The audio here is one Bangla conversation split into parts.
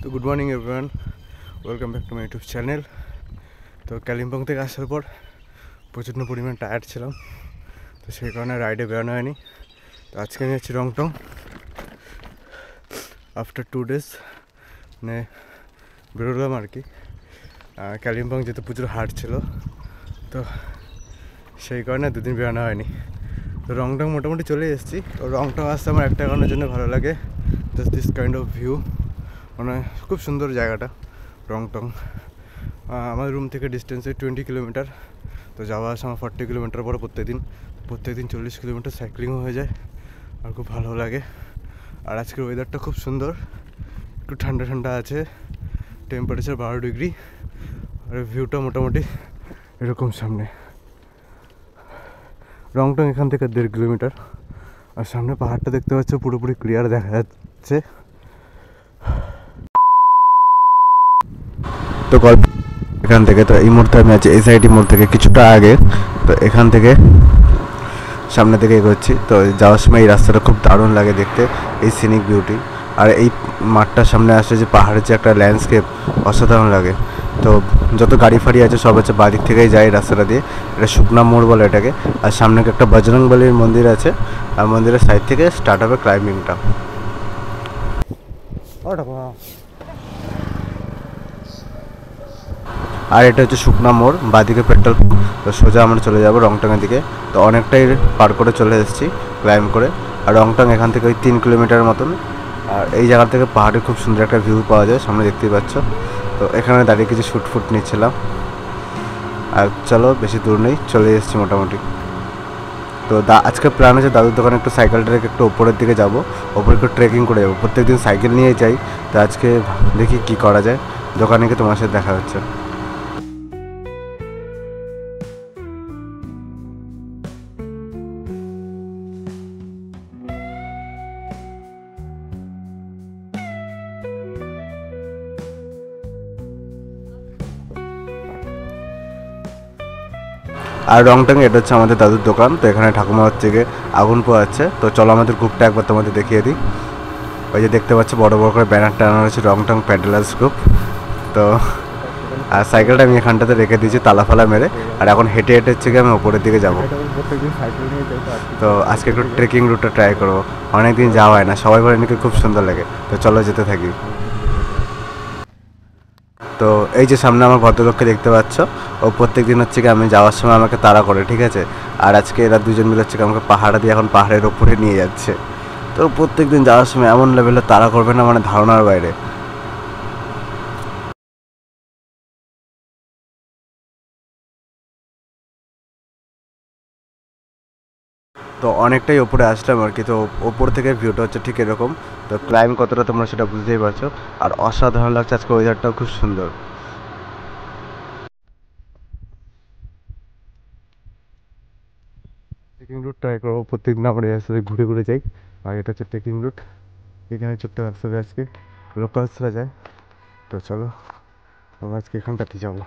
তো good morning everyone, welcome back to my YouTube channel. তো কালিম্পং থেকে আসার পর প্রচণ্ড পরিমাণ টায়ার্ড ছিলাম, তো সেই কারণে রাইডে বেরোনো হয়নি। তো আজকে আমি যাচ্ছি রংটং আফটার 2 days, মানে বেরোলাম আর কি। কালিম্পং যেতে প্রচুর হার্ড ছিল, তো সেই কারণে দুদিন বেরোনো হয়নি। তো রংটং মোটামুটি চলে এসেছি। তো রংটং আসতে আমার একটা কারণের জন্য ভালো লাগে, just this kind of view. মানে খুব সুন্দর জায়গাটা রংটং। আমার রুম থেকে ডিস্টেন্সে 20 কিলোমিটার, তো যাওয়া আসা আমার 40 কিলোমিটার পরে প্রত্যেকদিন 40 কিলোমিটার সাইক্লিংও হয়ে যায়, আর খুব ভালো লাগে। আর আজকের ওয়েদারটা খুব সুন্দর, একটু ঠান্ডা ঠান্ডা আছে, টেম্পারেচার 12 ডিগ্রি, আর ভিউটা মোটামুটি এরকম। সামনে রংটং এখান থেকে 1.5 কিলোমিটার, আর সামনে পাহাড়টা দেখতে পাচ্ছ পুরোপুরি ক্লিয়ার দেখা যাচ্ছে। তো এখান থেকে, তো এই মুহূর্তে আমি আছি এসআইটি মোড় থেকে কিছুটা আগে। তো এখান থেকে সামনে থেকে এগোচ্ছি। তো যাওয়ার সময় এই রাস্তাটা খুব দারুণ লাগে দেখতে, এই সিনিক বিউটি। আর এই মাঠটার সামনে আসলে যে পাহাড়ের যে একটা ল্যান্ডস্কেপ, অসাধারণ লাগে। তো যত গাড়ি ফাড়ি আছে সব হচ্ছে বাদিক থেকেই যায় রাস্তাটা দিয়ে। এটা শুকনা মোড় বলে এটাকে। আর সামনে একটা বজরংবলীর মন্দির আছে, আর মন্দিরের সাইড থেকে স্টার্ট হবে ক্লাইম্বিংটা। আর এটা হচ্ছে শুকনা মোড়, বাদিকে পেট্রোল পাম্প। তো সোজা আমরা চলে যাবো রংটংয়ের দিকে। তো অনেকটাই পার করে চলে এসেছি ক্লাইম্ব করে। আর রংটং এখান থেকে ওই 3 কিলোমিটার মতন। আর এই জায়গা থেকে পাহাড়ের খুব সুন্দর একটা ভিউ পাওয়া যায়, সামনে দেখতেই পাচ্ছ। তো এখানে দাঁড়িয়ে কিছু শ্যুট নিচ্ছিলাম। আর চলো, বেশি দূর নেই, চলে এসেছি মোটামুটি। তো আজকে প্ল্যান আছে দাদুর দোকানে একটু সাইকেলটা রেখে একটু ওপরের দিকে যাবো, ওপরে একটু ট্রেকিং করে যাবো। প্রত্যেকদিন সাইকেল নিয়ে যাই, তো আজকে দেখি কি করা যায়। দোকানে গিয়ে তোমার সাথে দেখা হচ্ছে। আর রংটং এটা হচ্ছে আমাদের দাদুর দোকান। তো এখানে ঠাকুমা হচ্ছে গিয়ে আগুন পোয়াচ্ছে। তো চলো আমাদের গ্রুপটা একবার তোমাদের দেখিয়ে দিই। ওই যে দেখতে পাচ্ছ বড় বড় করে ব্যানার টানানো হচ্ছে রংটং প্যাডেলার্স গ্রুপ। তো আর সাইকেলটা আমি এখানটাতে রেখে দিয়েছি তালা ফালা মেরে। আর এখন হেঁটে হেঁটে হচ্ছে গিয়ে আমি ওপরের দিকে যাবো। তো আজকে একটু ট্রেকিং রুটটা ট্রাই করবো, অনেকদিন যাওয়া হয় না, সবাই বলে নাকি খুব সুন্দর লাগে। তো চলো যেতে থাকি। তো এই যে সামনে আমার ভদ্রলোককে দেখতে পাচ্ছ, ও প্রত্যেক দিন হচ্ছে কি আমি যাওয়ার সময় আমাকে তাড়া করে, ঠিক আছে। আর আজকে এরা দুজন মিলে হচ্ছে আমাকে পাহাড়া দিয়ে এখন পাহাড়ের ওপরে নিয়ে যাচ্ছে। তো প্রত্যেক দিন যাওয়ার সময় এমন লেভেলে তাড়া করবে না, মানে ধারণার বাইরে। তো অনেকটাই ওপরে আসলাম আর কি। তো ওপর থেকে ভিউটা হচ্ছে ঠিক এরকম। তো ক্লাইম্ব কতটা তোমরা সেটা বুঝতেই পারছো। আর অসাধারণ লাগছে, আজকে ওয়েদারটাও খুব সুন্দর। ট্রেকিং রুট ট্রাই করবো, প্রত্যেকদিন আমরা রাস্তাতে ঘুরে ঘুরে যাই। আর এটা হচ্ছে ট্রেকিং রুট, এখানে ছোট্ট রাস্তাতে আজকে লোকালসরা যায়। তো চলো আমরা আজকে এখানটাতে যাবো।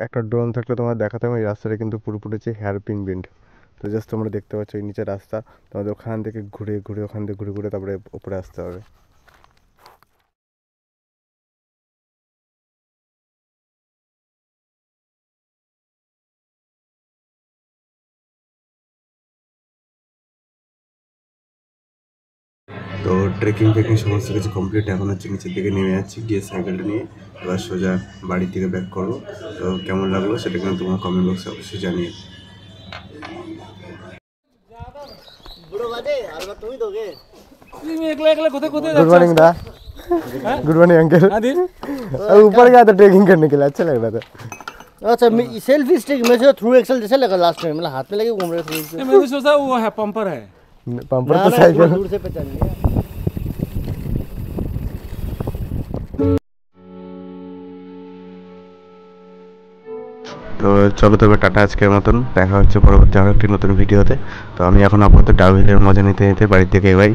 একটা ড্রোন থাকলে তোমার দেখাতাম এই রাস্তাটা কিন্তু পুরোপুরি হচ্ছে হেয়ারপিন বেন্ড। তো জাস্ট তোমরা দেখতে পাচ্ছ এই নিচে রাস্তা, তোমাদের ওখান থেকে ঘুরে ঘুরে ওখান থেকে ঘুরে ঘুরে তারপরে উপরে আসতে হবে। তো ট্রেকিং ফেকিং সমস্ত কিছু কমপ্লিট, এখন হচ্ছে নিচের দিকে নেমে যাচ্ছি, গিয়ে সাইকেলটা নিয়ে এবার সোজা বাড়ির দিকে ব্যাক করবো। তো কেমন লাগলো সেটা কিন্তু তোমার কমেন্ট বক্সে অবশ্যই জানিয়ে। गुड मॉर्निंग दा। Good morning uncle. ऊपर गया था ट्रेकिंग करने के लिए, अच्छा लग रहा था। अच्छा सेल्फी स्टिक में से थ्रू एक्सल जैसे लगा लास्ट में, मतलब हाथ में लगे घूम रहे थे। मैंने सोचा वो है पंपर है, पंपर तो साइकिल दूर से पहचान लिया। তো চলো তবে টাটা, আজকের মতন দেখা হচ্ছে পরবর্তী আরও একটি নতুন ভিডিওতে। তো আমি এখন আপাতত ডাউহিলের মজা নিতে নিতে বাড়ির দিকে এগোই।